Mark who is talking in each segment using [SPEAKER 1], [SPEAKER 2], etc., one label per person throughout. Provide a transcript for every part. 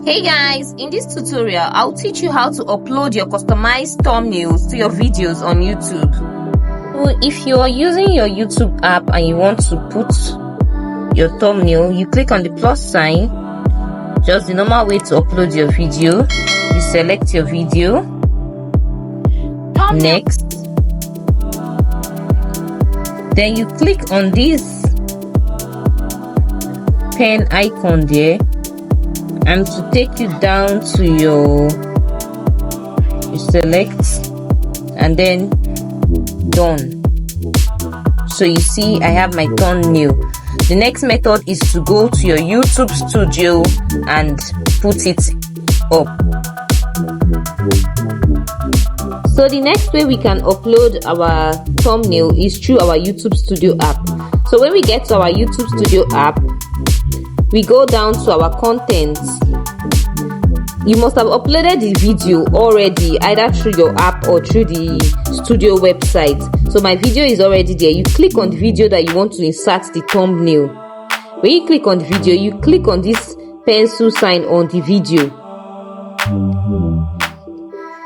[SPEAKER 1] Hey guys, in this tutorial, I'll teach you how to upload your customized thumbnails to your videos on YouTube. So if you're using your YouTube app and you want to put your thumbnail, you click on the plus sign, just the normal way to upload your video. You select your video, next, then you click on this pen icon there, and to take you down to you select and then done. So you see I have my thumbnail. The next method is to go to your YouTube studio and put it up. So the next way we can upload our thumbnail is through our YouTube studio app. So when we get to our YouTube studio app, we go down to our content. You must have uploaded the video already, either through your app or through the studio website. So my video is already there. You click on the video that you want to insert the thumbnail. When you click on the video, you click on this pencil sign on the video.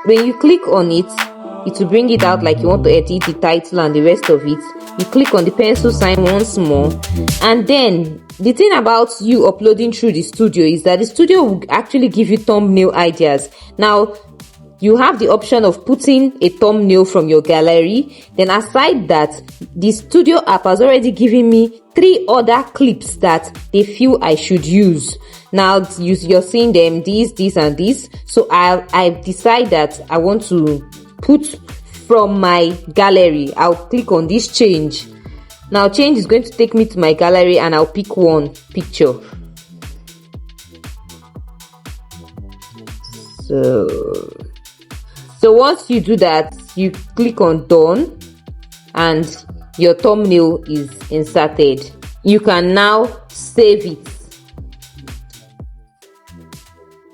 [SPEAKER 1] When you click on it, it will bring it out like you want to edit the title and the rest of it. You click on the pencil sign once more, and then the thing about you uploading through the studio is that the studio will actually give you thumbnail ideas. Now you have the option of putting a thumbnail from your gallery. Then aside that, the studio app has already given me 3 other clips that they feel I should use. Now you're seeing them, this and this. So I decide that I want to put from my gallery. I'll click on this change. Now change is going to take me to my gallery and I'll pick one picture. So once you do that, you click on done and your thumbnail is inserted. You can now save it,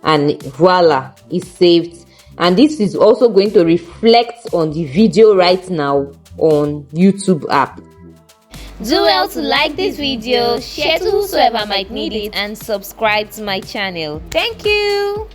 [SPEAKER 1] and voila, it's saved. And this is also going to reflect on the video right now on YouTube app.
[SPEAKER 2] Do well to like this video, share to whosoever might need it, and subscribe to my channel. Thank you.